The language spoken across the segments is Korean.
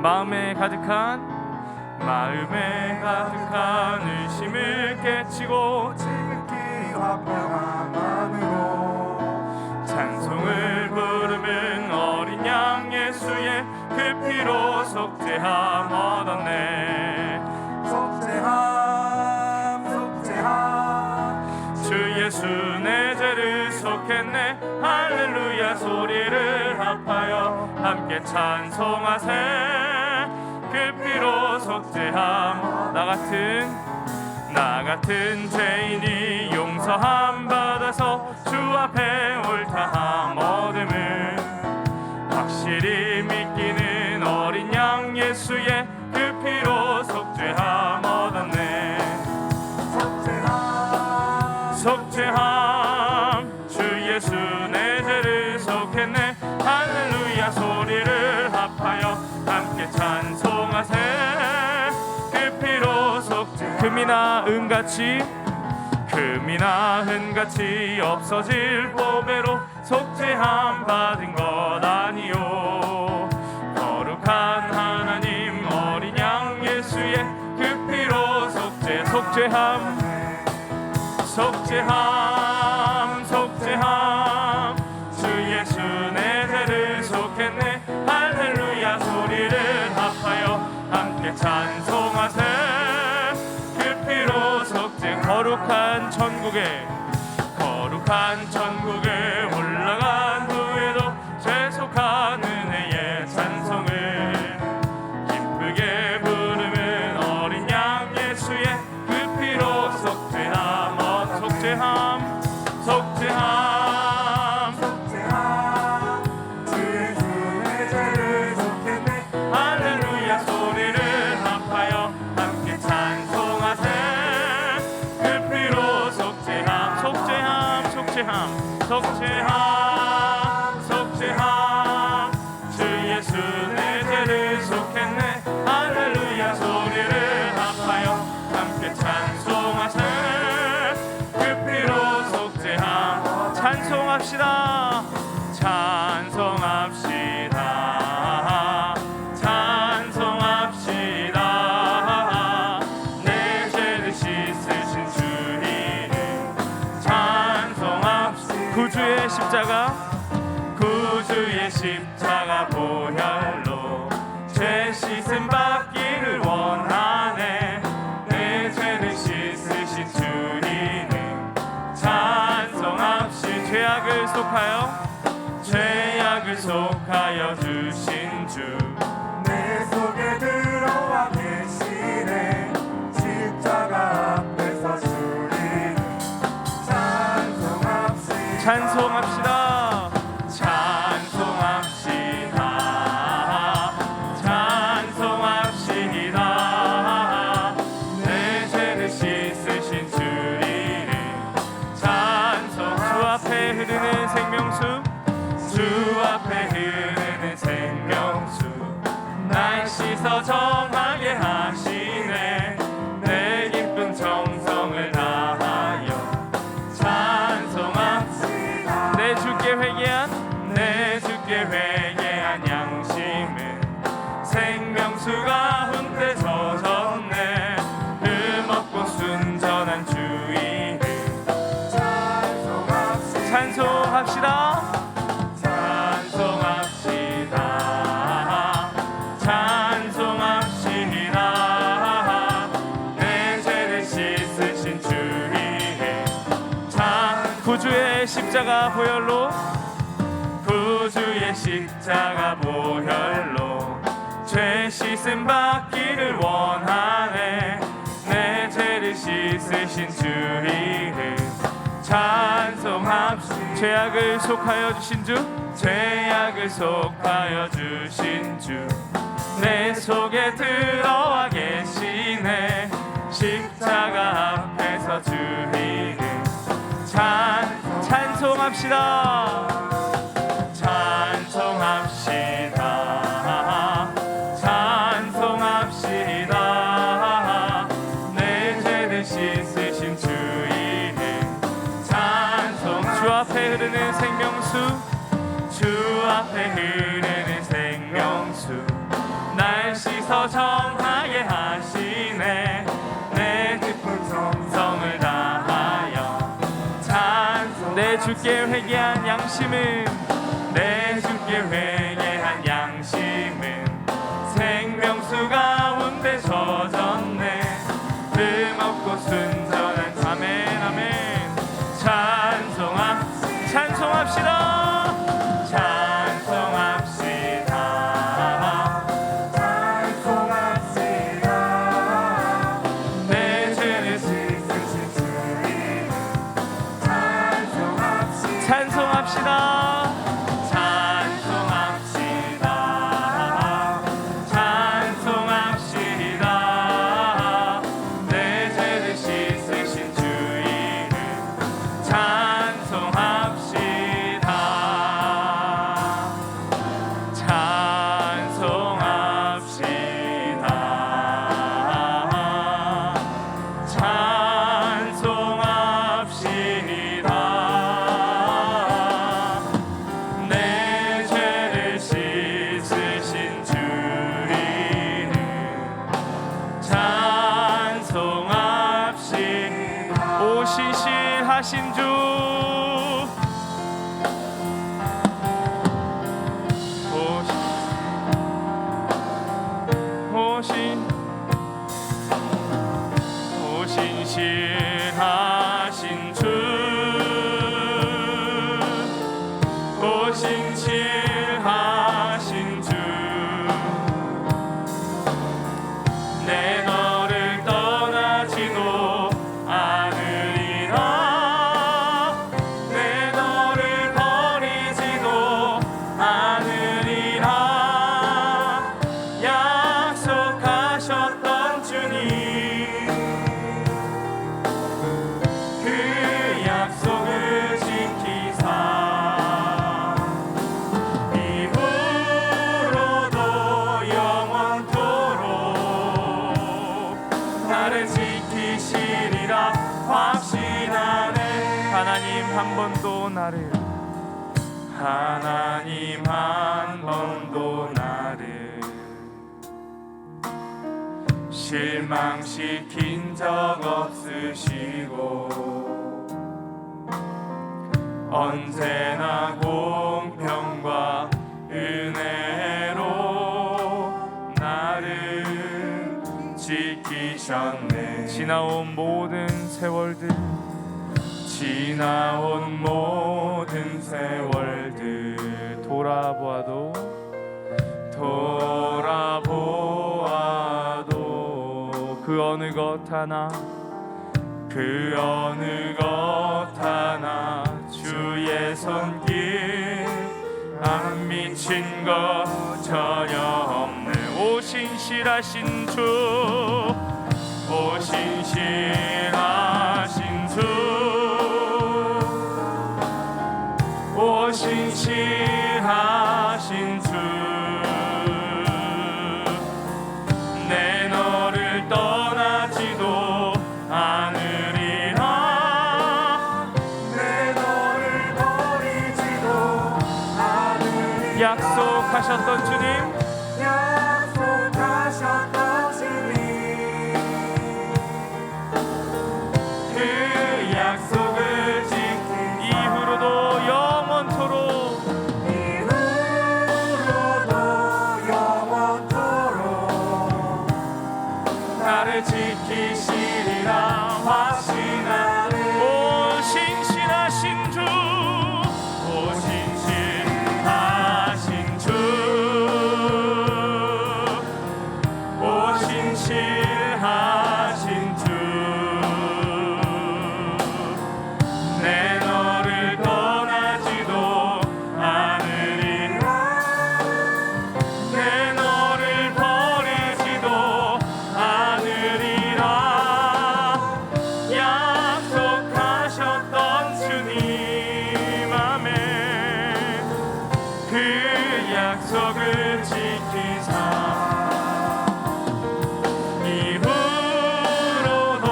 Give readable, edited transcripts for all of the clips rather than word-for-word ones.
마음에 가득한 의심을 깨치고 지극히 화평한 마음으로 찬송을 부르는 어린 양 예수의 그 피로 속죄함 얻었네. 속죄함 주 예수 내 죄를 속했네. 할렐루야 소리를 합하여 함께 찬송하세. 그 피로 속죄함 나 같은 죄인이 용서함 받아서 주 앞에 옳다함 얻음을 확실히 믿기는 어린 양 예수의 그 피로 속죄함 얻었네. 속죄함 주 예수 내 죄를 속했네. 할렐루야 소리를 합하여 함께 찬송하세. 그 피로 속죄 금이나 은같이 없어질 보배로 속죄함 받은 것 아니요. 거룩한 하나님 어린 양 예수의 그 피로 속죄함 주 예수 내 죄를 속했네. 할렐루야 소리를 합하여 함께 찬송하세. 그 피로 속죄 거룩한 천국에 올라간 후에도 죄속한 은혜의 찬송을 기쁘게 부르는 어린 양 예수의 그 피로 속죄함 주 예수 내 죄를 속했네. 할렐루야 소리를 합하여 함께 찬송하세. 그 피로 속죄함 주 예수 내 죄를 속했네. 할렐루야 소리를 합하여 함께 찬송하세. 그 피로 속죄함 찬송합시다. 내 죄를 씻으신 주 이름 찬송합시다. 구주의 십자가 보혈로 죄 씻음 받기를 원하네. 내 죄를 씻으신 주 이름 찬송합시다. 죄악을 속하여 주신 주 내 속에 들어와 계시네. 십자가 앞에서 주 이름 찬송합시다. 내 죄를 씻으신 주 이름 주 앞에 흐르는 생명수 날 씻어 정하게 하시네. 내 기쁜 정성을 다하여 찬송합시다. 내 주께 회개한 양심은 생명수가 hun대 젖었네. 그 먹고 순전한 주 이름 찬송합시다. 내 죄를 씻으신 주 이름 구주의 십자가 보혈로 죄 씻음 받기를 원하네. 내 죄를 씻으신 주 이름 찬송합시다. 죄악을 속하여 주신 주 내 속에 들어와 계시네. 십자가 앞에서 주 이름 찬송합시다. 내 죄를 씻으신 주 이름 주 앞에 흐르는 생명수 날 주께 회개한 양심은 내 주께 회개한 양심은 생명수 가운데 젖었네. 흠없고 순전한 아멘 아멘. 찬송합시다. 내 죄를 씻으신 주님 찬송합시다. 내 죄를 씻으신 주 이름 찬송합시다. 내 죄를 씻으신 주 이름 찬송합시다. 오 신실하신 주, 오 신실하신 주, 오 신실하신 주, 내 너를 떠나지도 않으리라. 내 너를 버리지도 않으리라. 약속하셨던 주님, 그 약속을 지키사 이후로도 영원토록 나를 지키시리라 확신하네. 하나님 한 번도 나를 실망시킨 적 없으시고 언제나 공평과 은혜로 나를 지키셨네. 지나온 모든 세월들 돌아보아도 그 어느 것 하나 주의 손길 안 미친 것 전혀 없네. 오 신실하신 주, 오 신실하신 주, 오 신실하신 주, 내 너를 떠나지도 않으리라. 내 너를 버리지도 않으리라. 약속하셨던 주님, 약속하셨던 주님, 그 약속을 지킨 이후로도 영원토록 나를 지키시리라 확신하네. 오 신실하신 주, 오 신실하신 주, 오 신실하신 주, 내 너를 떠나지도 않으리라. 내 너를 버리지도 않으리라. 약속하셨던 주님, 아멘. 그 약속을 지키사 이후로도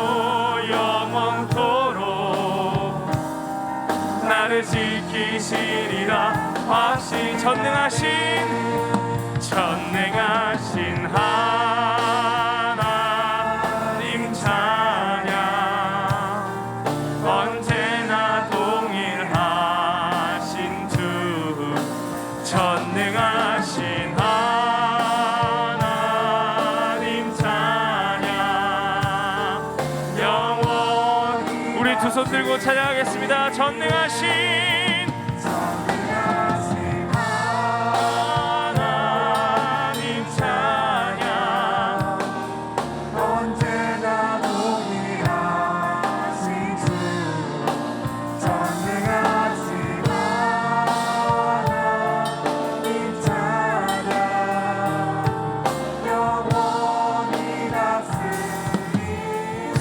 영원토록 나를 지키시리라 확신. 전능하신 하나님 찬양 언제나 동일하네. 손 들고 찬양하겠습니다. 전능하신 하나님 찬양. 언제나 동일하신 주 전능하신 하나님 찬양 영원히 다스리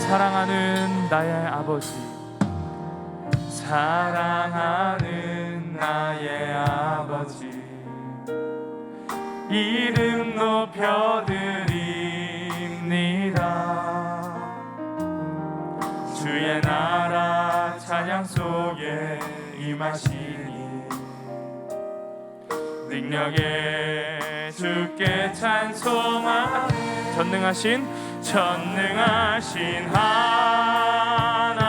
사랑하는 나의 아버지, 사랑하는 나의 아버지, 이름 높여드립니다. 주의 나라 찬양 속에 임하시니 능력에 주께 찬송하는 전능하신 하나님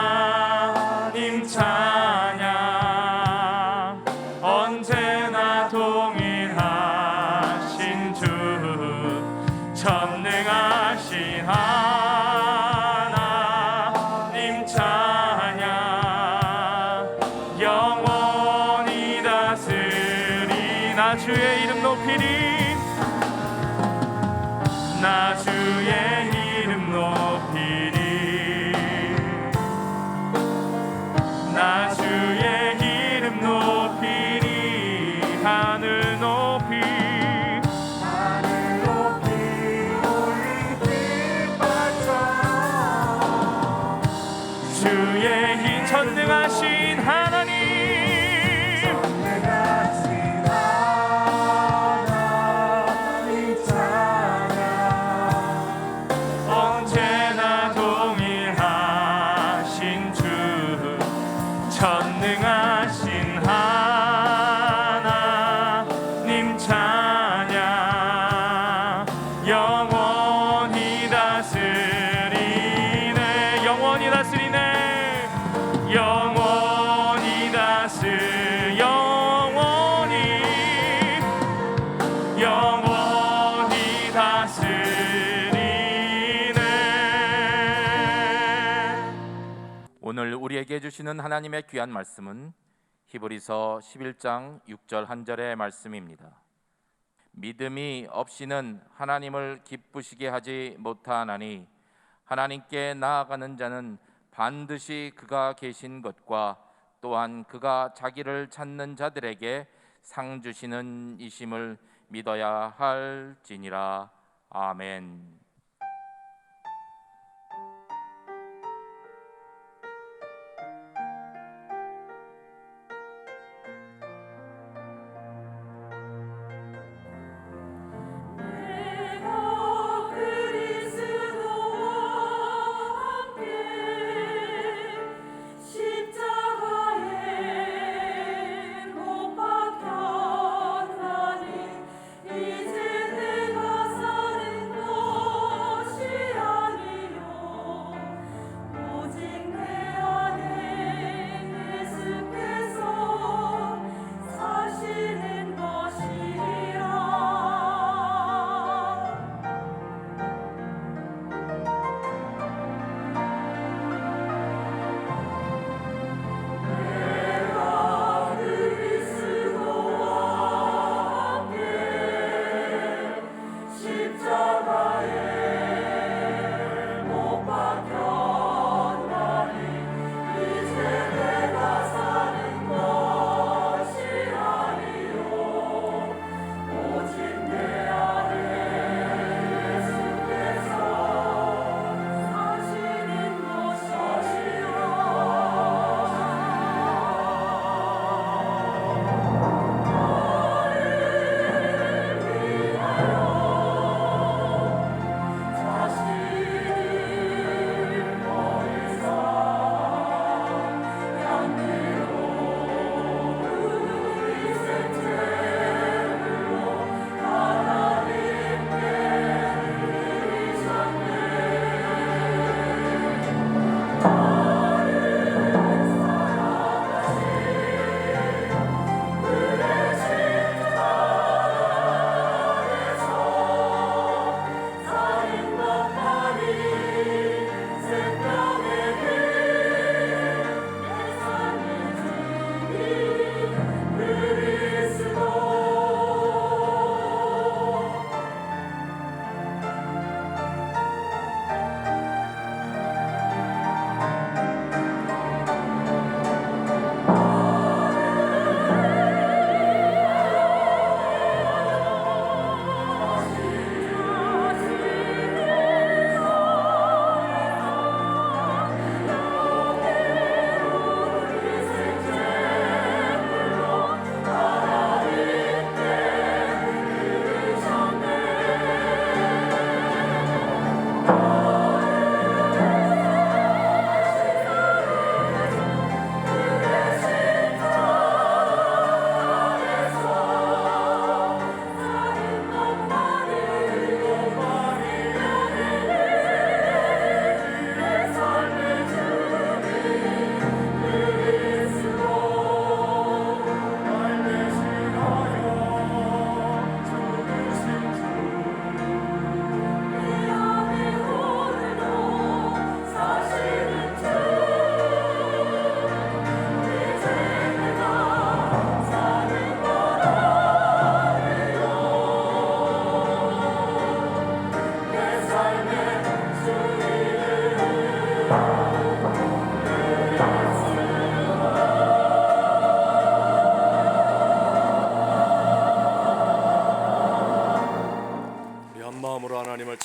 찬양. 언제나 동일하신 주 전능하신 하나님 찬양 영원히 다스리. 나 주의 이름 높이리. 나 주의 이름 높이리. 나 주의 이름 높이리. 하늘 높이 올린 깃발처럼 주의 힘. 전능하신 하나님, 전능하신 하나님 찬양 언제나 동일하신 주 전능하신 하나님 찬양 영원히 다스리네. 영원히 다스리네. 영원히 영원히 다스리네. 오늘 우리에게 주시는 하나님의 귀한 말씀은 히브리서 11장 6절 한 절의 말씀입니다. 믿음이 없이는 하나님을 기쁘시게 하지 못하나니 하나님께 나아가는 자는 반드시 그가 계신 것과 또한 그가 자기를 찾는 자들에게 상 주시는 이심을 믿어야 할지니라. 아멘. 내가 그리스도와 함께 십자가에 못 박혔나니 이제 내가 사는 것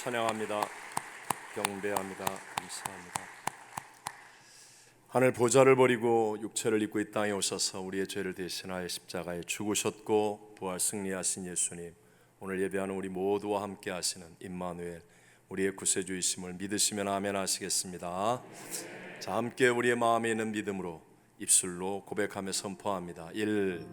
찬양합니다. 경배합니다. 감사합니다. 하늘 보좌를 버리고 육체를 입고 이 땅에 오셔서 우리의 죄를 대신하여 십자가에 죽으셨고 부활 승리하신 예수님, 오늘 예배하는 우리 모두와 함께 하시는 임마누엘, 우리의 구세주이심을 믿으시면 아멘 하시겠습니다. 자, 함께 우리의 마음에 있는 믿음으로 입술로 고백하며 선포합니다. 1.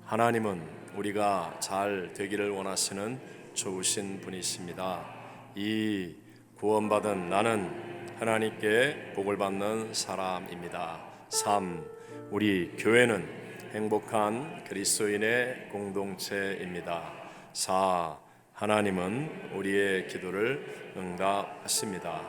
하나님은 우리가 잘 되기를 원하시는 좋으신 분이십니다. 2. 구원받은 나는 하나님께 복을 받는 사람입니다. 3. 우리 교회는 행복한 그리스도인의 공동체입니다. 4. 하나님은 우리의 기도를 응답하십니다.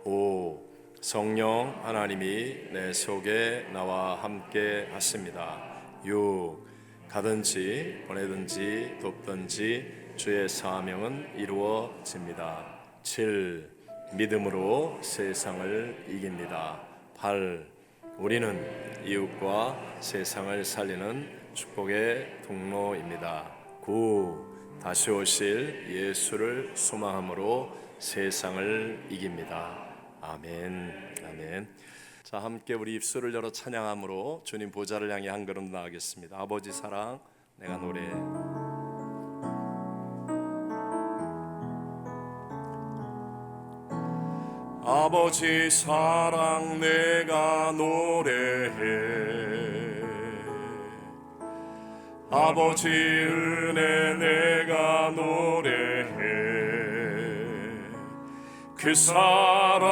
5. 성령 하나님이 내 속에 나와 함께 하십니다. 6. 가든지 보내든지 돕든지 주의 사명은 이루어집니다. 7. 믿음으로 세상을 이깁니다. 8. 우리는 이웃과 세상을 살리는 축복의 통로입니다. 9. 다시 오실 예수를 소망함으로 세상을 이깁니다. 아멘. 아멘. 자, 함께 우리 입술을 열어 찬양함으로 주님 보좌를 향해 한 걸음 나아가겠습니다. 아버지 사랑 내가 노래해. 아버지 사랑 내가 노래해. 아버지 은혜 내가 노래해. 그 사랑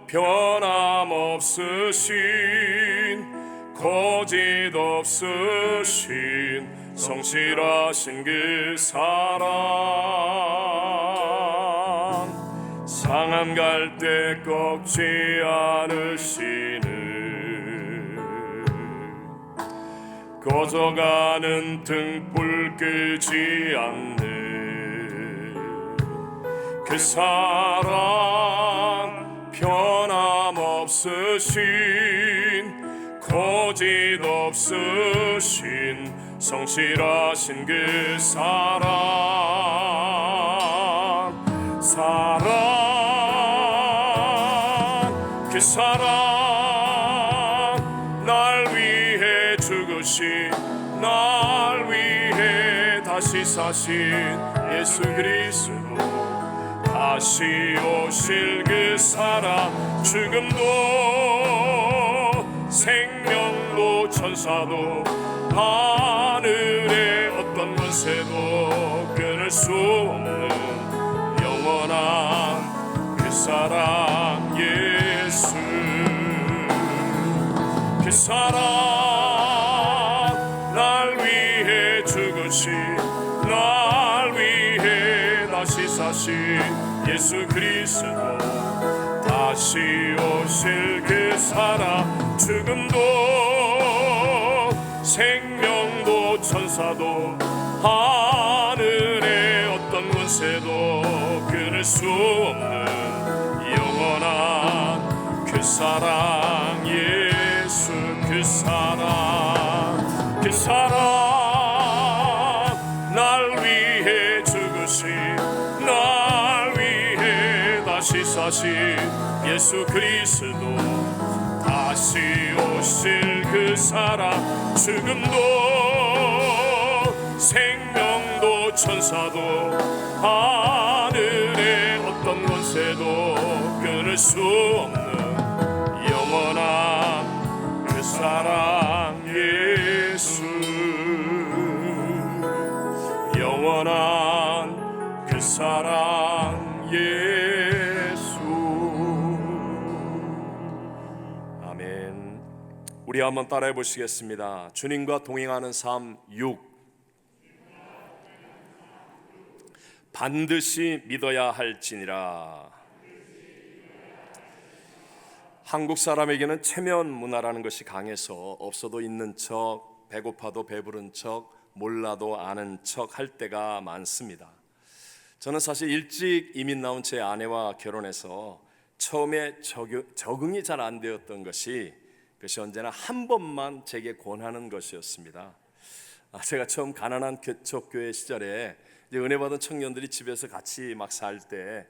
변함없으신 거짓 없으신 성실하신 그 사랑, 상한 갈 때 꺾지 않으시는 꺼져가는 등불 끄지 않는 그 사랑 변함없으신 거짓 없으신 성실하신 그 사랑 그 사랑 날 위해 죽으신 날 위해 다시 사신 예수 그리스도 다시 오실 그 사랑 죽음도 생명도 천사도 하늘의 어떤 권세도 끊을 수 없는 영원한 그 사랑 예수 그 사랑 날 위해 죽으신 날 위해 다시 사신 예수 그리스도 다시 오실 그 사랑 죽음도 생명도 천사도 하늘의 어떤 권세도 끊을 수 없는 영원한 그 사랑 예수 그 사랑 그 사랑 날 위해 죽으신 날 위해 다시 사신 예수 그리스도 다시 오실 그 사랑 죽음도 생명도 천사도 하늘의 어떤 권세도 끊을 수 없는 영원한 그 사랑 예수 영원한 그 사랑 예수. 아멘. 우리 한번 따라해 보시겠습니다. 주님과 동행하는 삶 6. 반드시 믿어야 할지니라. 한국 사람에게는 체면 문화라는 것이 강해서 없어도 있는 척, 배고파도 배부른 척, 몰라도 아는 척 할 때가 많습니다. 저는 사실 일찍 이민 나온 제 아내와 결혼해서 처음에 적응이 잘 안 되었던 것이 언제나 한 번만 제게 권하는 것이었습니다. 제가 처음 가난한 개척교회 시절에 이제 은혜 받은 청년들이 집에서 같이 막 살 때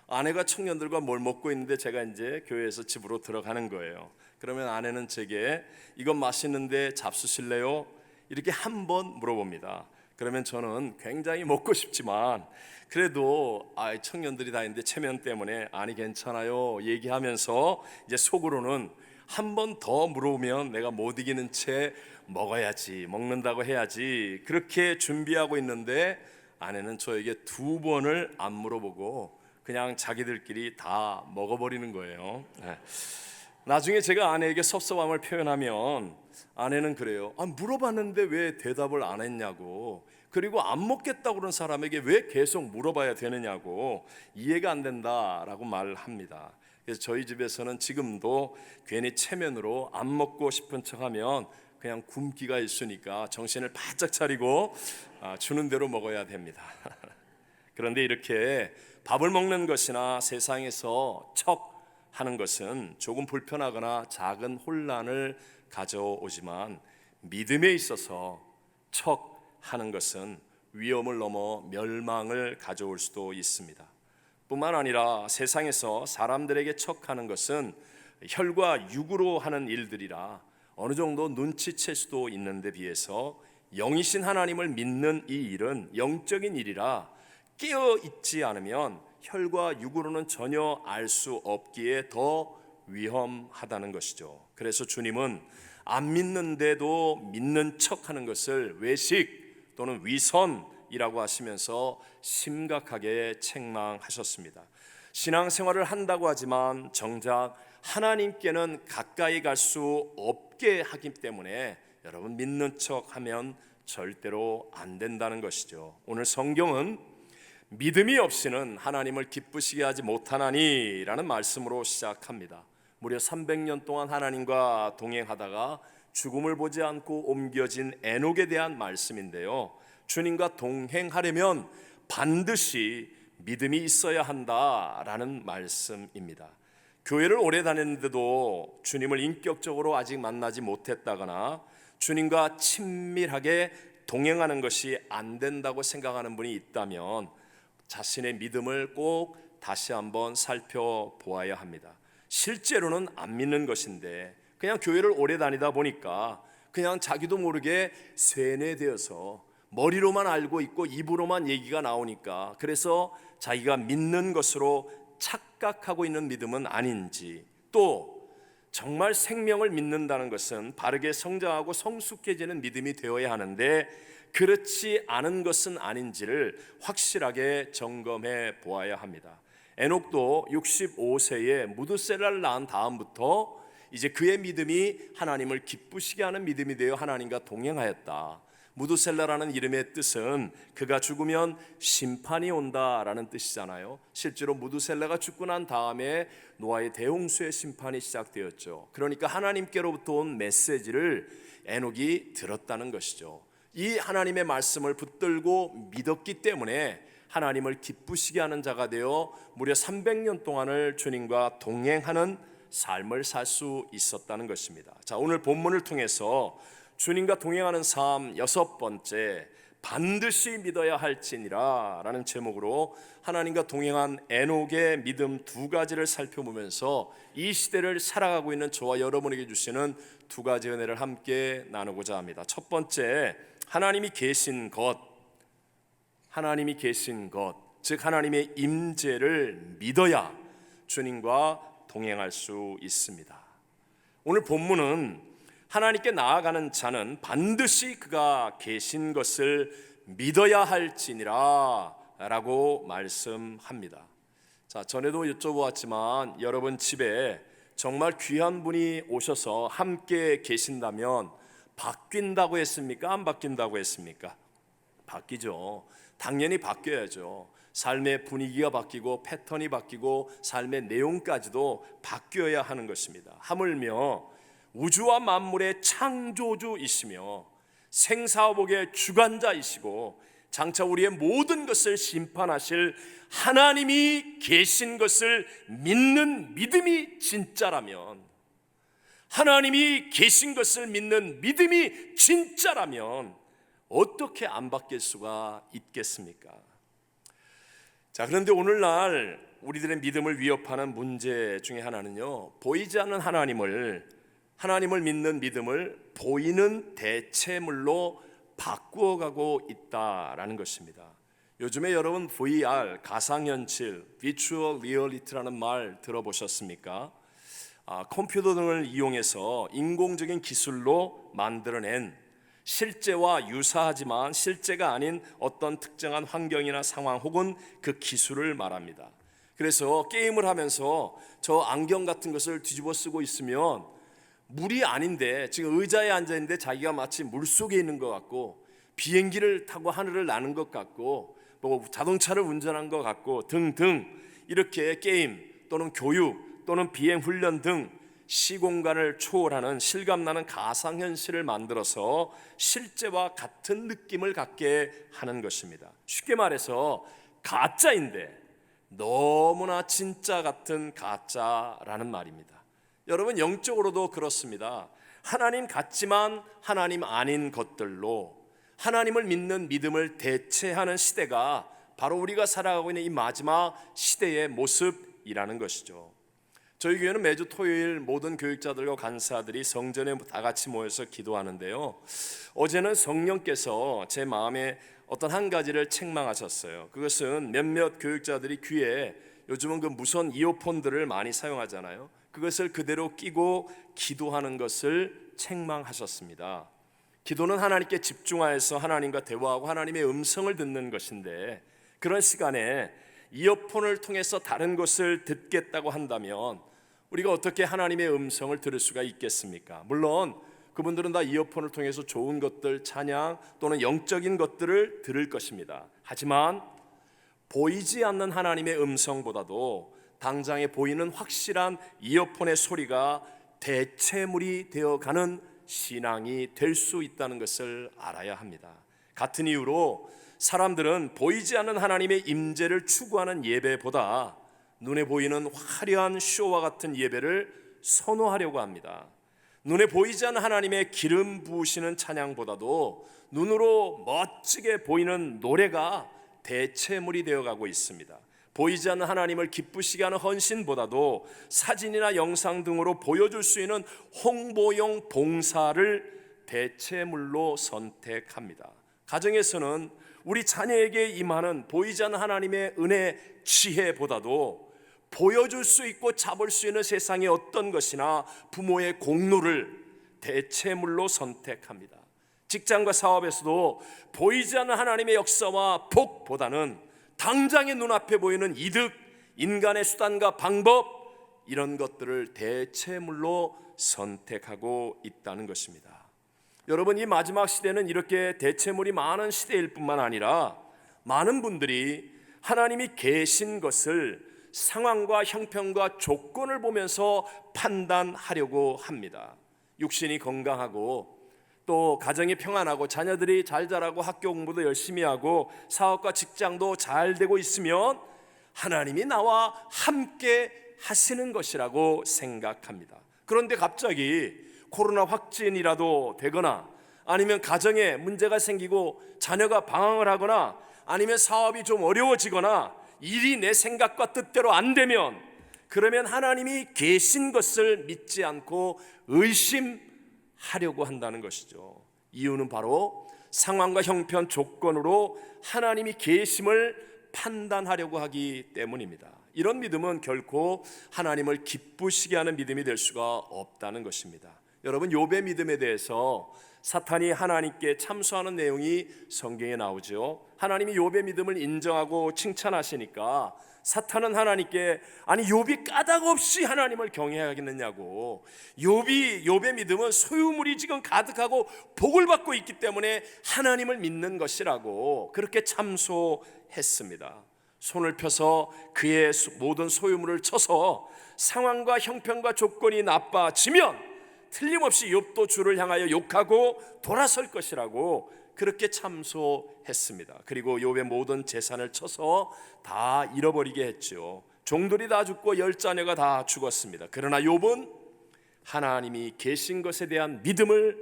아내가 청년들과 뭘 먹고 있는데 제가 이제 교회에서 집으로 들어가는 거예요. 그러면 아내는 제게 이건 맛있는데 잡수실래요? 이렇게 한 번 물어봅니다. 그러면 저는 굉장히 먹고 싶지만 그래도 청년들이 다 있는데 체면 때문에 아니 괜찮아요 얘기하면서 이제 속으로는 한 번 더 물어보면 내가 못 이기는 채 먹어야지, 먹는다고 해야지, 그렇게 준비하고 있는데 아내는 저에게 두 번을 안 물어보고 그냥 자기들끼리 다 먹어버리는 거예요. 나중에 제가 아내에게 섭섭함을 표현하면 아내는 그래요. 물어봤는데 왜 대답을 안 했냐고, 그리고 안 먹겠다고 그런 사람에게 왜 계속 물어봐야 되느냐고, 이해가 안 된다라고 말을 합니다. 그래서 저희 집에서는 지금도 괜히 체면으로 안 먹고 싶은 척하면 그냥 굶기가 있으니까 정신을 바짝 차리고 주는 대로 먹어야 됩니다. 그런데 이렇게 밥을 먹는 것이나 세상에서 척하는 것은 조금 불편하거나 작은 혼란을 가져오지만 믿음에 있어서 척하는 것은 위험을 넘어 멸망을 가져올 수도 있습니다. 뿐만 아니라 세상에서 사람들에게 척하는 것은 혈과 육으로 하는 일들이라 어느 정도 눈치챌 수도 있는데 비해서 영이신 하나님을 믿는 이 일은 영적인 일이라 깨어 있지 않으면 혈과 육으로는 전혀 알 수 없기에 더 위험하다는 것이죠. 그래서 주님은 안 믿는데도 믿는 척하는 것을 외식 또는 위선이라고 하시면서 심각하게 책망하셨습니다. 신앙생활을 한다고 하지만 정작 하나님께는 가까이 갈 수 없게 하기 때문에 여러분 믿는 척하면 절대로 안 된다는 것이죠. 오늘 성경은 믿음이 없이는 하나님을 기쁘시게 하지 못하나니라는 말씀으로 시작합니다. 무려 300년 동안 하나님과 동행하다가 죽음을 보지 않고 옮겨진 에녹에 대한 말씀인데요, 주님과 동행하려면 반드시 믿음이 있어야 한다라는 말씀입니다. 교회를 오래 다녔는데도 주님을 인격적으로 아직 만나지 못했다거나 주님과 친밀하게 동행하는 것이 안 된다고 생각하는 분이 있다면 자신의 믿음을 꼭 다시 한번 살펴보아야 합니다. 실제로는 안 믿는 것인데 그냥 교회를 오래 다니다 보니까 그냥 자기도 모르게 세뇌되어서 머리로만 알고 있고 입으로만 얘기가 나오니까 그래서 자기가 믿는 것으로 착각하고 있는 믿음은 아닌지, 또 정말 생명을 믿는다는 것은 바르게 성장하고 성숙해지는 믿음이 되어야 하는데 그렇지 않은 것은 아닌지를 확실하게 점검해 보아야 합니다. 에녹도 65세에 무드셀라를 낳은 다음부터 이제 그의 믿음이 하나님을 기쁘시게 하는 믿음이 되어 하나님과 동행하였다. 무드셀라라는 이름의 뜻은 그가 죽으면 심판이 온다라는 뜻이잖아요. 실제로 무드셀라가 죽고 난 다음에 노아의 대홍수의 심판이 시작되었죠. 그러니까 하나님께로부터 온 메시지를 에녹이 들었다는 것이죠. 이 하나님의 말씀을 붙들고 믿었기 때문에 하나님을 기쁘시게 하는 자가 되어 무려 300년 동안을 주님과 동행하는 삶을 살 수 있었다는 것입니다. 자, 오늘 본문을 통해서 주님과 동행하는 삶 6번째, 반드시 믿어야 할지니라 라는 제목으로 하나님과 동행한 에녹의 믿음 2가지를 살펴보면서 이 시대를 살아가고 있는 저와 여러분에게 주시는 2가지 은혜를 함께 나누고자 합니다. 첫 번째, 하나님이 계신 것, 즉 하나님의 임재를 믿어야 주님과 동행할 수 있습니다. 오늘 본문은 하나님께 나아가는 자는 반드시 그가 계신 것을 믿어야 할지니라 라고 말씀합니다. 자, 전에도 여쭤보았지만 여러분 집에 정말 귀한 분이 오셔서 함께 계신다면 바뀐다고 했습니까? 안 바뀐다고 했습니까? 바뀌죠. 당연히 바뀌어야죠. 삶의 분위기가 바뀌고 패턴이 바뀌고 삶의 내용까지도 바뀌어야 하는 것입니다. 하물며 우주와 만물의 창조주이시며 생사복의 주관자이시고 장차 우리의 모든 것을 심판하실 하나님이 계신 것을 믿는 믿음이 진짜라면, 하나님이 계신 것을 믿는 믿음이 진짜라면 어떻게 안 바뀔 수가 있겠습니까? 자, 그런데 오늘날 우리들의 믿음을 위협하는 문제 중에 하나는요, 보이지 않는 하나님을 믿는 믿음을 보이는 대체물로 바꾸어가고 있다라는 것입니다. 요즘에 여러분 VR, 가상현실, Virtual Reality라는 말 들어보셨습니까? 컴퓨터 등을 이용해서 인공적인 기술로 만들어낸 실제와 유사하지만 실제가 아닌 어떤 특정한 환경이나 상황 혹은 그 기술을 말합니다. 그래서 게임을 하면서 저 안경 같은 것을 뒤집어 쓰고 있으면 물이 아닌데 지금 의자에 앉아 있는데 자기가 마치 물속에 있는 것 같고 비행기를 타고 하늘을 나는 것 같고 뭐 자동차를 운전한 것 같고 등등 이렇게 게임 또는 교육 또는 비행 훈련 등 시공간을 초월하는 실감나는 가상현실을 만들어서 실제와 같은 느낌을 갖게 하는 것입니다. 쉽게 말해서 가짜인데 너무나 진짜 같은 가짜라는 말입니다. 여러분 영적으로도 그렇습니다. 하나님 같지만 하나님 아닌 것들로 하나님을 믿는 믿음을 대체하는 시대가 바로 우리가 살아가고 있는 이 마지막 시대의 모습이라는 것이죠. 저희 교회는 매주 토요일 모든 교육자들과 간사들이 성전에 다 같이 모여서 기도하는데요, 어제는 성령께서 제 마음에 어떤 한 가지를 책망하셨어요. 그것은 몇몇 교육자들이 귀에 요즘은 그 무선 이어폰들을 많이 사용하잖아요. 그것을 그대로 끼고 기도하는 것을 책망하셨습니다. 기도는 하나님께 집중하여서 하나님과 대화하고 하나님의 음성을 듣는 것인데, 그런 시간에 이어폰을 통해서 다른 것을 듣겠다고 한다면 우리가 어떻게 하나님의 음성을 들을 수가 있겠습니까? 물론 그분들은 다 이어폰을 통해서 좋은 것들, 찬양 또는 영적인 것들을 들을 것입니다. 하지만 보이지 않는 하나님의 음성보다도 당장에 보이는 확실한 이어폰의 소리가 대체물이 되어가는 신앙이 될 수 있다는 것을 알아야 합니다. 같은 이유로 사람들은 보이지 않는 하나님의 임재를 추구하는 예배보다 눈에 보이는 화려한 쇼와 같은 예배를 선호하려고 합니다. 눈에 보이지 않는 하나님의 기름 부으시는 찬양보다도 눈으로 멋지게 보이는 노래가 대체물이 되어가고 있습니다. 보이지 않는 하나님을 기쁘시게 하는 헌신보다도 사진이나 영상 등으로 보여줄 수 있는 홍보용 봉사를 대체물로 선택합니다. 가정에서는 우리 자녀에게 임하는 보이지 않는 하나님의 은혜 지혜보다도 보여줄 수 있고 잡을 수 있는 세상의 어떤 것이나 부모의 공로를 대체물로 선택합니다. 직장과 사업에서도 보이지 않는 하나님의 역사와 복보다는 당장의 눈앞에 보이는 이득, 인간의 수단과 방법, 이런 것들을 대체물로 선택하고 있다는 것입니다. 여러분, 이 마지막 시대는 이렇게 대체물이 많은 시대일 뿐만 아니라 많은 분들이 하나님이 계신 것을 상황과 형편과 조건을 보면서 판단하려고 합니다. 육신이 건강하고 또 가정이 평안하고 자녀들이 잘 자라고 학교 공부도 열심히 하고 사업과 직장도 잘 되고 있으면 하나님이 나와 함께 하시는 것이라고 생각합니다. 그런데 갑자기 코로나 확진이라도 되거나 아니면 가정에 문제가 생기고 자녀가 방황을 하거나 아니면 사업이 좀 어려워지거나 일이 내 생각과 뜻대로 안 되면, 그러면 하나님이 계신 것을 믿지 않고 의심하려고 한다는 것이죠. 이유는 바로 상황과 형편 조건으로 하나님이 계심을 판단하려고 하기 때문입니다. 이런 믿음은 결코 하나님을 기쁘시게 하는 믿음이 될 수가 없다는 것입니다. 여러분, 욥의 믿음에 대해서 사탄이 하나님께 참소하는 내용이 성경에 나오죠. 하나님이 욥의 믿음을 인정하고 칭찬하시니까 사탄은 하나님께, 아니 욥이 까닭없이 하나님을 경외하겠느냐고, 욥의 믿음은 소유물이 지금 가득하고 복을 받고 있기 때문에 하나님을 믿는 것이라고 그렇게 참소했습니다. 손을 펴서 그의 모든 소유물을 쳐서 상황과 형편과 조건이 나빠지면 틀림없이 욥도 주를 향하여 욕하고 돌아설 것이라고 그렇게 참소했습니다. 그리고 욥의 모든 재산을 쳐서 다 잃어버리게 했죠. 종들이 다 죽고 10자녀가 다 죽었습니다. 그러나 욥은 하나님이 계신 것에 대한 믿음을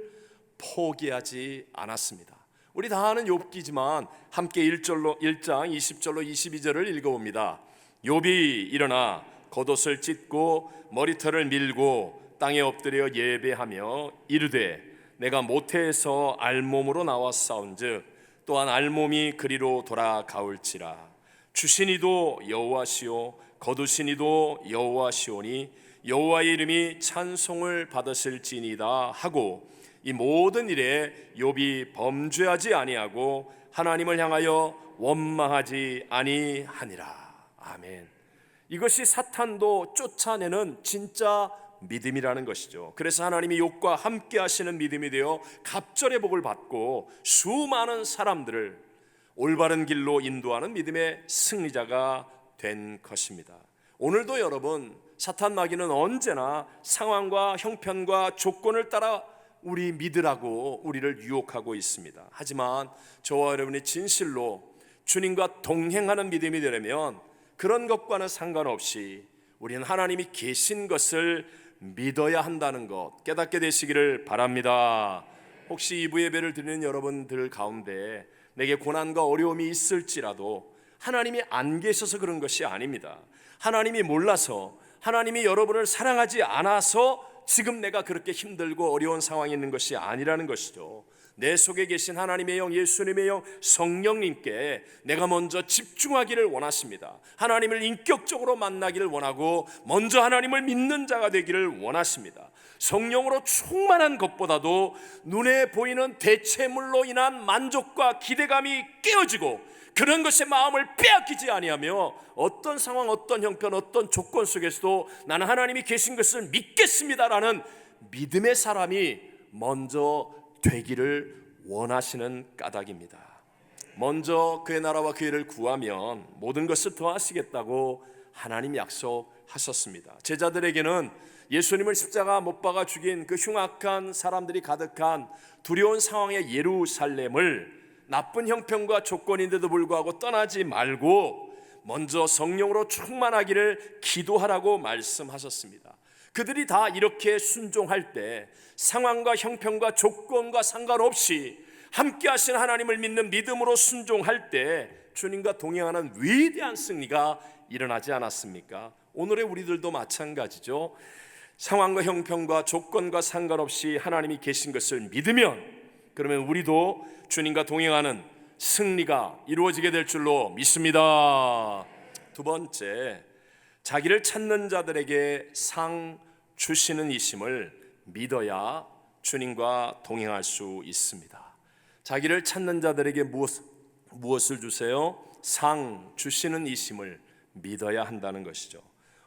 포기하지 않았습니다. 우리 다 아는 욥기지만 함께 1장 20절로 22절을 읽어봅니다. 욥이 일어나 겉옷을 찢고 머리털을 밀고 땅에 엎드려 예배하며 이르되 내가 모태에서 알몸으로 나와 싸운즉 또한 알몸이 그리로 돌아가올지라. 주신 이도 여호와시오 거두신 이도 여호와시오니 여호와의 이름이 찬송을 받으실지니이다 하고 이 모든 일에 욥이 범죄하지 아니하고 하나님을 향하여 원망하지 아니하니라. 아멘. 이것이 사탄도 쫓아내는 진짜 믿음이라는 것이죠. 그래서 하나님이 욥과 함께 하시는 믿음이 되어 갑절의 복을 받고 수많은 사람들을 올바른 길로 인도하는 믿음의 승리자가 된 것입니다. 오늘도 여러분, 사탄 마귀는 언제나 상황과 형편과 조건을 따라 우리 믿으라고 우리를 유혹하고 있습니다. 하지만 저와 여러분이 진실로 주님과 동행하는 믿음이 되려면 그런 것과는 상관없이 우리는 하나님이 계신 것을 믿어야 한다는 것 깨닫게 되시기를 바랍니다. 혹시 2부 예배를 드리는 여러분들 가운데 내게 고난과 어려움이 있을지라도 하나님이 안 계셔서 그런 것이 아닙니다. 하나님이 몰라서, 하나님이 여러분을 사랑하지 않아서 지금 내가 그렇게 힘들고 어려운 상황에 있는 것이 아니라는 것이죠. 내 속에 계신 하나님의 영, 예수님의 영, 성령님께 내가 먼저 집중하기를 원하십니다. 하나님을 인격적으로 만나기를 원하고 먼저 하나님을 믿는 자가 되기를 원하십니다. 성령으로 충만한 것보다도 눈에 보이는 대체물로 인한 만족과 기대감이 깨어지고 그런 것에 마음을 빼앗기지 아니하며 어떤 상황, 어떤 형편, 어떤 조건 속에서도 나는 하나님이 계신 것을 믿겠습니다라는 믿음의 사람이 먼저 되기를 원하시는 까닭입니다. 먼저 그의 나라와 그의 일을 구하면 모든 것을 더하시겠다고 하나님 약속하셨습니다. 제자들에게는 예수님을 십자가 못 박아 죽인 그 흉악한 사람들이 가득한 두려운 상황의 예루살렘을 나쁜 형편과 조건인데도 불구하고 떠나지 말고 먼저 성령으로 충만하기를 기도하라고 말씀하셨습니다. 그들이 다 이렇게 순종할 때 상황과 형편과 조건과 상관없이 함께 하신 하나님을 믿는 믿음으로 순종할 때 주님과 동행하는 위대한 승리가 일어나지 않았습니까? 오늘의 우리들도 마찬가지죠. 상황과 형편과 조건과 상관없이 하나님이 계신 것을 믿으면 그러면 우리도 주님과 동행하는 승리가 이루어지게 될 줄로 믿습니다. 두 번째, 자기를 찾는 자들에게 상 주시는 이심을 믿어야 주님과 동행할 수 있습니다. 자기를 찾는 자들에게 무엇을 주세요? 상 주시는 이심을 믿어야 한다는 것이죠.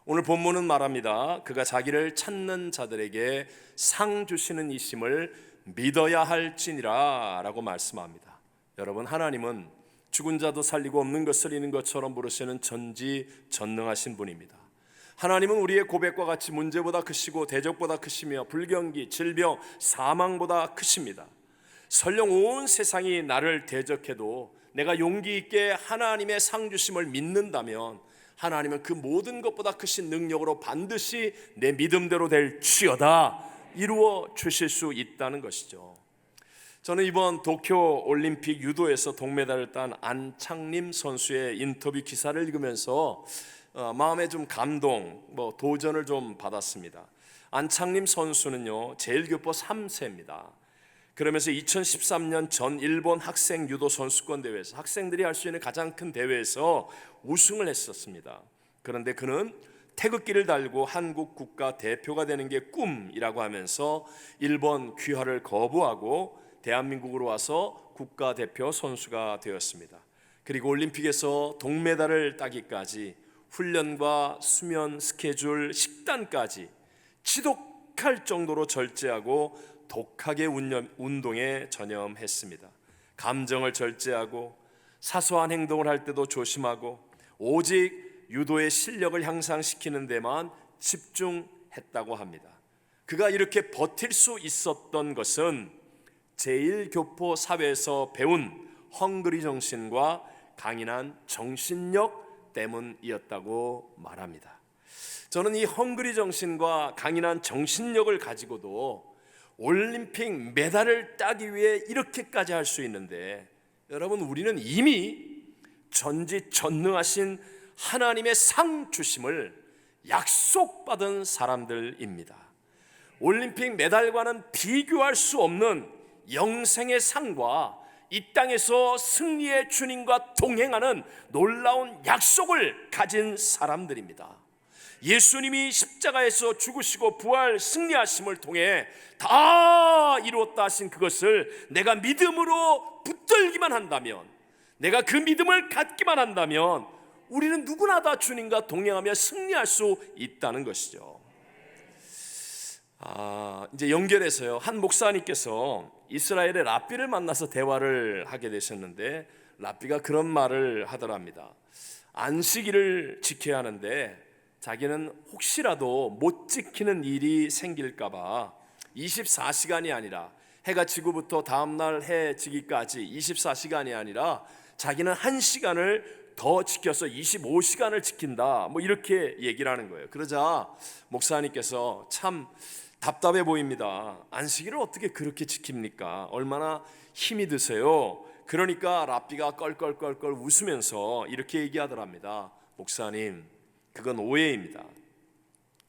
오늘 본문은 말합니다. 그가 자기를 찾는 자들에게 상 주시는 이심을 믿어야 할지니라 라고 말씀합니다. 여러분, 하나님은 죽은 자도 살리고 없는 것을 있는 것처럼 부르시는 전지전능하신 분입니다. 하나님은 우리의 고백과 같이 문제보다 크시고 대적보다 크시며 불경기, 질병, 사망보다 크십니다. 설령 온 세상이 나를 대적해도 내가 용기 있게 하나님의 상 주심을 믿는다면 하나님은 그 모든 것보다 크신 능력으로 반드시 내 믿음대로 될지어다 이루어 주실 수 있다는 것이죠. 저는 이번 도쿄 올림픽 유도에서 동메달을 딴 안창림 선수의 인터뷰 기사를 읽으면서 마음에 좀 감동, 도전을 좀 받았습니다. 안창림 선수는요, 제일교포 3세입니다. 그러면서 2013년 전 일본 학생 유도 선수권 대회에서 학생들이 할 수 있는 가장 큰 대회에서 우승을 했었습니다. 그런데 그는 태극기를 달고 한국 국가 대표가 되는 게 꿈이라고 하면서 일본 귀화를 거부하고 대한민국으로 와서 국가대표 선수가 되었습니다. 그리고 올림픽에서 동메달을 따기까지 훈련과 수면 스케줄, 식단까지 지독할 정도로 절제하고 독하게 운동에 전념했습니다. 감정을 절제하고 사소한 행동을 할 때도 조심하고 오직 유도의 실력을 향상시키는 데만 집중했다고 합니다. 그가 이렇게 버틸 수 있었던 것은 제1교포 사회에서 배운 헝그리 정신과 강인한 정신력 때문이었다고 말합니다. 저는 이 헝그리 정신과 강인한 정신력을 가지고도 올림픽 메달을 따기 위해 이렇게까지 할 수 있는데, 여러분, 우리는 이미 전지전능하신 하나님의 상 주심을 약속받은 사람들입니다. 올림픽 메달과는 비교할 수 없는 영생의 상과 이 땅에서 승리의 주님과 동행하는 놀라운 약속을 가진 사람들입니다. 예수님이 십자가에서 죽으시고 부활 승리하심을 통해 다 이루었다 하신 그것을 내가 믿음으로 붙들기만 한다면, 내가 그 믿음을 갖기만 한다면 우리는 누구나 다 주님과 동행하며 승리할 수 있다는 것이죠. 이제 연결해서요, 한 목사님께서 이스라엘의 랍비를 만나서 대화를 하게 되셨는데, 랍비가 그런 말을 하더랍니다. 안식일을 지켜야 하는데 자기는 혹시라도 못 지키는 일이 생길까봐 24시간이 아니라, 해가 지고부터 다음날 해 지기까지 24시간이 아니라 자기는 1시간을 더 지켜서 25시간을 지킨다, 뭐 이렇게 얘기를 하는 거예요. 그러자 목사님께서 참 답답해 보입니다. 안식일을 어떻게 그렇게 지킵니까? 얼마나 힘이 드세요? 그러니까 랍비가 껄껄껄껄 웃으면서 이렇게 얘기하더랍니다. 목사님, 그건 오해입니다.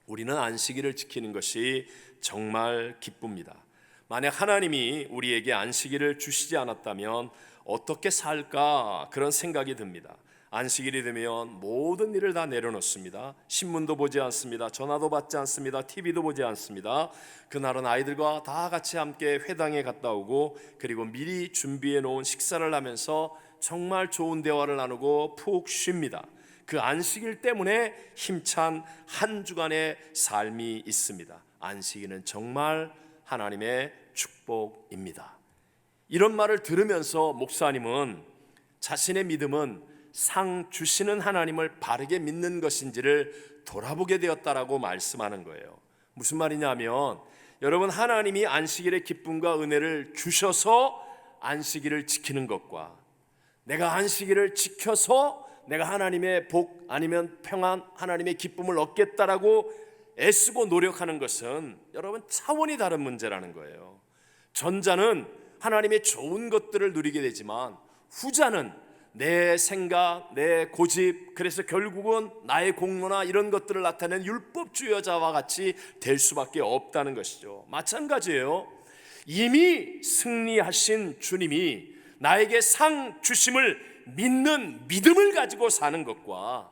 우리는 안식일을 지키는 것이 정말 기쁩니다. 만약 하나님이 우리에게 안식일을 주시지 않았다면 어떻게 살까, 그런 생각이 듭니다. 안식일이 되면 모든 일을 다 내려놓습니다. 신문도 보지 않습니다. 전화도 받지 않습니다. TV도 보지 않습니다. 그날은 아이들과 다 같이 함께 회당에 갔다 오고, 그리고 미리 준비해 놓은 식사를 하면서 정말 좋은 대화를 나누고 푹 쉽니다. 그 안식일 때문에 힘찬 한 주간의 삶이 있습니다. 안식일은 정말 하나님의 축복입니다. 이런 말을 들으면서 목사님은 자신의 믿음은 상 주시는 하나님을 바르게 믿는 것인지를 돌아보게 되었다라고 말씀하는 거예요. 무슨 말이냐면, 여러분, 하나님이 안식일의 기쁨과 은혜를 주셔서 안식일을 지키는 것과, 내가 안식일을 지켜서 내가 하나님의 복 아니면 평안, 하나님의 기쁨을 얻겠다라고 애쓰고 노력하는 것은 여러분 차원이 다른 문제라는 거예요. 전자는 하나님의 좋은 것들을 누리게 되지만, 후자는 내 생각, 내 고집, 그래서 결국은 나의 공로나 이런 것들을 나타내는 율법주의자와 같이 될 수밖에 없다는 것이죠. 마찬가지예요. 이미 승리하신 주님이 나에게 상 주심을 믿는 믿음을 가지고 사는 것과,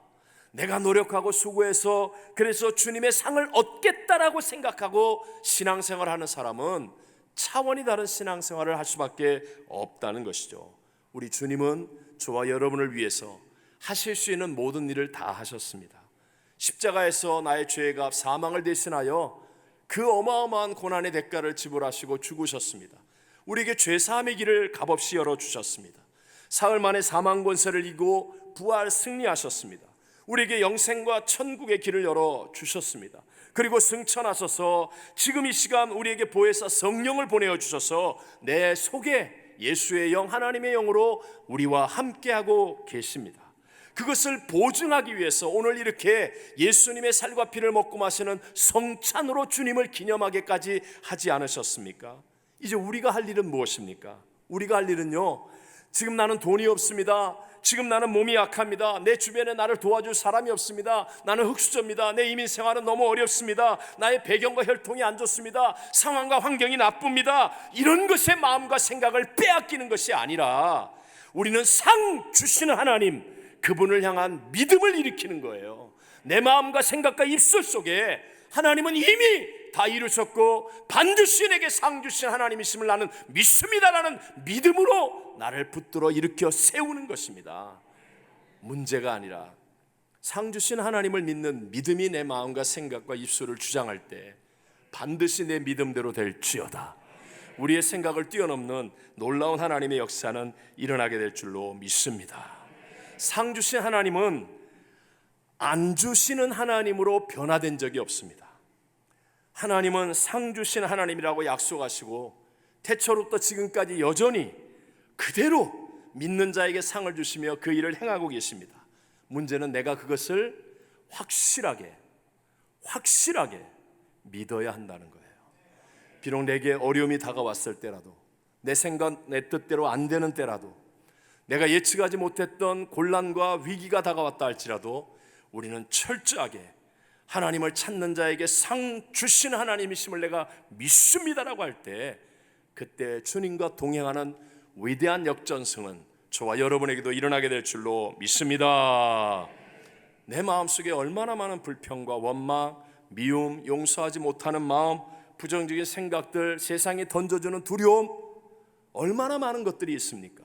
내가 노력하고 수고해서 그래서 주님의 상을 얻겠다라고 생각하고 신앙생활을 하는 사람은 차원이 다른 신앙생활을 할 수밖에 없다는 것이죠. 우리 주님은 저와 여러분을 위해서 하실 수 있는 모든 일을 다 하셨습니다. 십자가에서 나의 죄의 값 사망을 대신하여 그 어마어마한 고난의 대가를 지불하시고 죽으셨습니다. 우리에게 죄사함의 길을 값없이 열어주셨습니다. 사흘 만에 사망 권세를 이기고 부활 승리하셨습니다. 우리에게 영생과 천국의 길을 열어주셨습니다. 그리고 승천하셔서 지금 이 시간 우리에게 보혜사 성령을 보내어주셔서 내 속에 예수의 영, 하나님의 영으로 우리와 함께하고 계십니다. 그것을 보증하기 위해서 오늘 이렇게 예수님의 살과 피를 먹고 마시는 성찬으로 주님을 기념하게까지 하지 않으셨습니까? 이제 우리가 할 일은 무엇입니까? 우리가 할 일은요, 지금 나는 돈이 없습니다. 지금 나는 몸이 약합니다. 내 주변에 나를 도와줄 사람이 없습니다. 나는 흑수저입니다. 내 이민 생활은 너무 어렵습니다. 나의 배경과 혈통이 안 좋습니다. 상황과 환경이 나쁩니다. 이런 것에 마음과 생각을 빼앗기는 것이 아니라, 우리는 상 주시는 하나님, 그분을 향한 믿음을 일으키는 거예요. 내 마음과 생각과 입술 속에 하나님은 이미 다 이루셨고 반드시 내게 상 주신 하나님이심을 나는 믿습니다라는 믿음으로 나를 붙들어 일으켜 세우는 것입니다. 문제가 아니라 상 주신 하나님을 믿는 믿음이 내 마음과 생각과 입술을 주장할 때 반드시 내 믿음대로 될지어다. 우리의 생각을 뛰어넘는 놀라운 하나님의 역사는 일어나게 될 줄로 믿습니다. 상 주신 하나님은 안 주시는 하나님으로 변화된 적이 없습니다. 하나님은 상 주신 하나님이라고 약속하시고 태초로부터 지금까지 여전히 그대로 믿는 자에게 상을 주시며 그 일을 행하고 계십니다. 문제는 내가 그것을 확실하게 믿어야 한다는 거예요. 비록 내게 어려움이 다가왔을 때라도, 내 생각 내 뜻대로 안 되는 때라도, 내가 예측하지 못했던 곤란과 위기가 다가왔다 할지라도 우리는 철저하게 하나님을 찾는 자에게 상 주신 하나님이심을 내가 믿습니다라고 할 때, 그때 주님과 동행하는 위대한 역전승은 저와 여러분에게도 일어나게 될 줄로 믿습니다. 내 마음속에 얼마나 많은 불평과 원망, 미움, 용서하지 못하는 마음, 부정적인 생각들, 세상이 던져주는 두려움, 얼마나 많은 것들이 있습니까?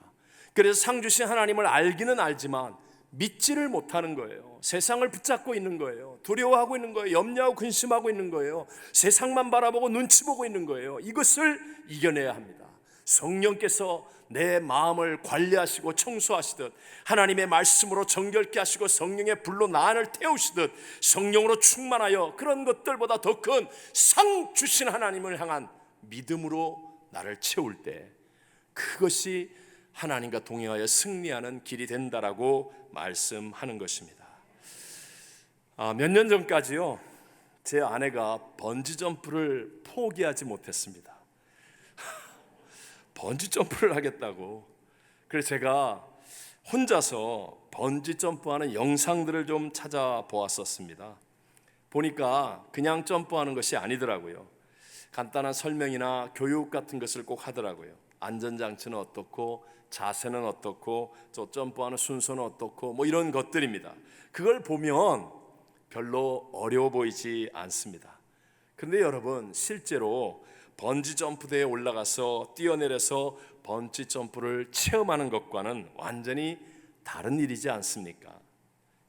그래서 상 주신 하나님을 알기는 알지만 믿지를 못하는 거예요. 세상을 붙잡고 있는 거예요. 두려워하고 있는 거예요. 염려하고 근심하고 있는 거예요. 세상만 바라보고 눈치 보고 있는 거예요. 이것을 이겨내야 합니다. 성령께서 내 마음을 관리하시고 청소하시듯, 하나님의 말씀으로 정결케 하시고 성령의 불로 나 안을 태우시듯, 성령으로 충만하여 그런 것들보다 더 큰 상 주신 하나님을 향한 믿음으로 나를 채울 때, 그것이 하나님과 동행하여 승리하는 길이 된다라고 말씀하는 것입니다. 몇 년 전까지요, 제 아내가 번지 점프를 포기하지 못했습니다. 번지 점프를 하겠다고. 그래서 제가 혼자서 번지 점프하는 영상들을 좀 찾아보았었습니다. 보니까 그냥 점프하는 것이 아니더라고요. 간단한 설명이나 교육 같은 것을 꼭 하더라고요. 안전장치는 어떻고, 자세는 어떻고, 저 점프하는 순서는 어떻고, 뭐 이런 것들입니다. 그걸 보면 별로 어려워 보이지 않습니다. 그런데 여러분, 실제로 번지 점프대에 올라가서 뛰어내려서 번지 점프를 체험하는 것과는 완전히 다른 일이지 않습니까?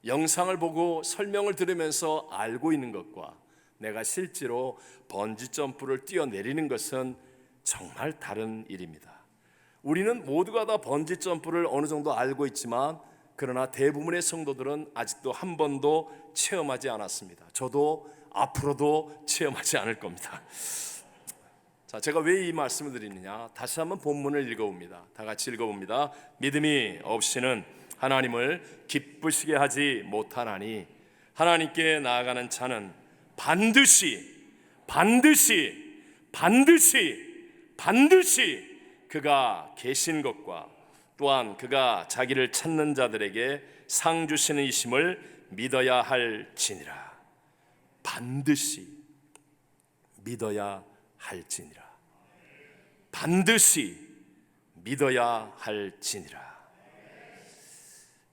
영상을 보고 설명을 들으면서 알고 있는 것과 내가 실제로 번지 점프를 뛰어내리는 것은 정말 다른 일입니다. 우리는 모두가 다 번지 점프를 어느 정도 알고 있지만, 그러나 대부분의 성도들은 아직도 한 번도 체험하지 않았습니다. 저도 앞으로도 체험하지 않을 겁니다. 자, 제가 왜 이 말씀을 드리느냐, 다시 한번 본문을 읽어봅니다. 다 같이 읽어봅니다. 믿음이 없이는 하나님을 기쁘시게 하지 못하나니, 하나님께 나아가는 자는 반드시 그가 계신 것과 또한 그가 자기를 찾는 자들에게 상 주시는 이심을 믿어야 할지니라. 반드시 믿어야 할지니라. 반드시 믿어야 할지니라.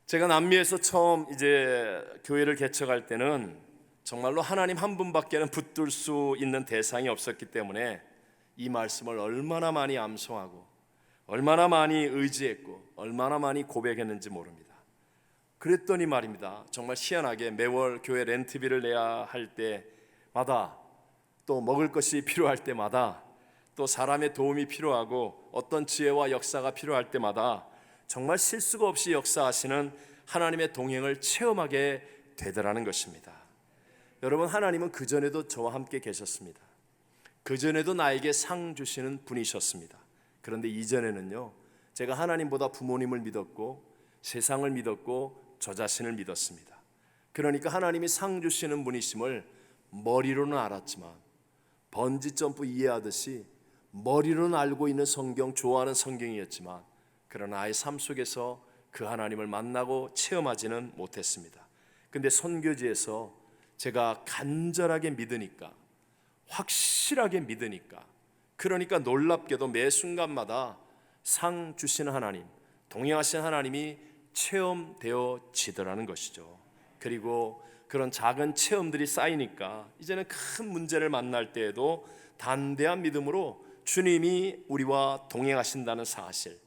제가 남미에서 처음 이제 교회를 개척할 때는 정말로 하나님 한 분밖에는 붙들 수 있는 대상이 없었기 때문에 이 말씀을 얼마나 많이 암송하고 얼마나 많이 의지했고 얼마나 많이 고백했는지 모릅니다. 그랬더니 말입니다, 정말 희한하게 매월 교회 렌트비를 내야 할 때마다, 또 먹을 것이 필요할 때마다, 또 사람의 도움이 필요하고 어떤 지혜와 역사가 필요할 때마다 정말 실수가 없이 역사하시는 하나님의 동행을 체험하게 되더라는 것입니다. 여러분, 하나님은 그전에도 저와 함께 계셨습니다. 그전에도 나에게 상 주시는 분이셨습니다. 그런데 이전에는요, 제가 하나님보다 부모님을 믿었고 세상을 믿었고 저 자신을 믿었습니다. 그러니까 하나님이 상 주시는 분이심을 머리로는 알았지만, 번지점프 이해하듯이 머리로는 알고 있는 성경, 좋아하는 성경이었지만, 그러나 나의 삶 속에서 그 하나님을 만나고 체험하지는 못했습니다. 근데 선교지에서 제가 간절하게 믿으니까, 확실하게 믿으니까, 그러니까 놀랍게도 매 순간마다 상 주시는 하나님, 동행하신 하나님이 체험되어지더라는 것이죠. 그리고 그런 작은 체험들이 쌓이니까 이제는 큰 문제를 만날 때에도 담대한 믿음으로 주님이 우리와 동행하신다는 사실,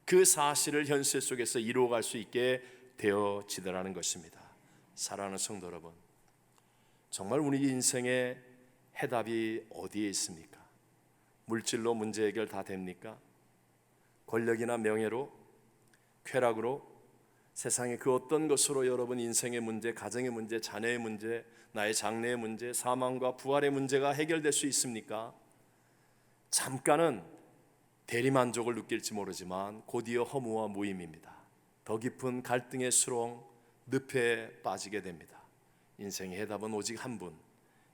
그 사실을 현실 속에서 이루어갈 수 있게 되어지더라는 것입니다. 사랑하는 성도 여러분, 정말 우리 인생의 해답이 어디에 있습니까? 물질로 문제 해결 다 됩니까? 권력이나 명예로, 쾌락으로, 세상의 그 어떤 것으로 여러분 인생의 문제, 가정의 문제, 자녀의 문제, 나의 장래의 문제, 사망과 부활의 문제가 해결될 수 있습니까? 잠깐은 대리만족을 느낄지 모르지만 곧이어 허무와 무임입니다. 더 깊은 갈등의 수렁, 늪에 빠지게 됩니다. 인생의 해답은 오직 한 분,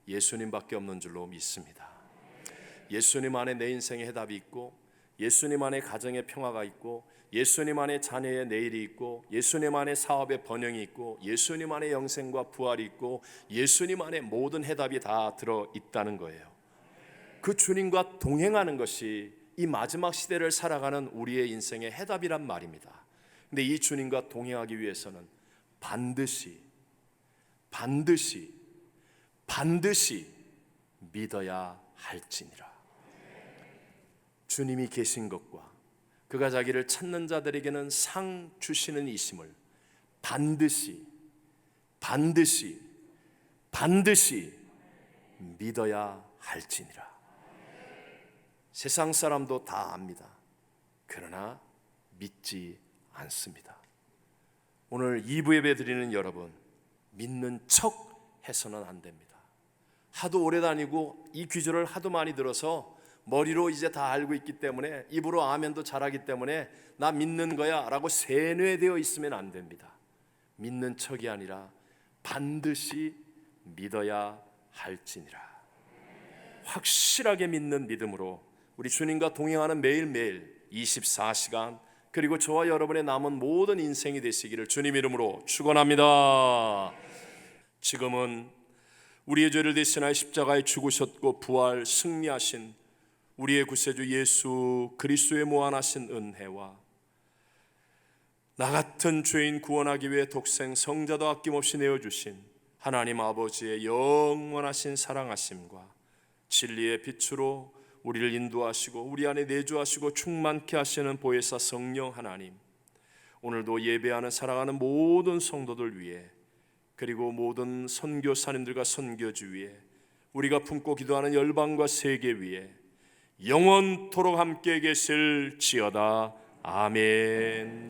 예수님밖에 없는 줄로 믿습니다. 예수님 안에 내 인생의 해답이 있고, 예수님 안에 가정의 평화가 있고, 예수님 안에 자녀의 내일이 있고, 예수님 안에 사업의 번영이 있고, 예수님 안에 영생과 부활이 있고, 예수님 안에 모든 해답이 다 들어있다는 거예요. 그 주님과 동행하는 것이 이 마지막 시대를 살아가는 우리의 인생의 해답이란 말입니다. 근데 이 주님과 동행하기 위해서는 반드시 믿어야 할지니라. 주님이 계신 것과 그가 자기를 찾는 자들에게는 상 주시는 이심을 반드시 믿어야 할지니라. 세상 사람도 다 압니다. 그러나 믿지 않습니다. 오늘 2부 예배 드리는 여러분, 믿는 척 해서는 안 됩니다. 하도 오래 다니고 이 귀절을 하도 많이 들어서 머리로 이제 다 알고 있기 때문에, 입으로 아멘도 잘하기 때문에 나 믿는 거야 라고 세뇌되어 있으면 안 됩니다. 믿는 척이 아니라 반드시 믿어야 할지니라. 확실하게 믿는 믿음으로 우리 주님과 동행하는 매일매일 24시간, 그리고 저와 여러분의 남은 모든 인생이 되시기를 주님 이름으로 축원합니다. 지금은 우리의 죄를 대신하여 십자가에 죽으셨고 부활 승리하신 우리의 구세주 예수 그리스도의 무한하신 은혜와 나 같은 죄인 구원하기 위해 독생 성자도 아낌없이 내어주신 하나님 아버지의 영원하신 사랑하심과 진리의 빛으로 우리를 인도하시고 우리 안에 내주하시고 충만케 하시는 보혜사 성령 하나님, 오늘도 예배하는 살아가는 모든 성도들 위해, 그리고 모든 선교사님들과 선교주 위에, 우리가 품고 기도하는 열방과 세계 위에 영원토록 함께 계실지어다. 아멘.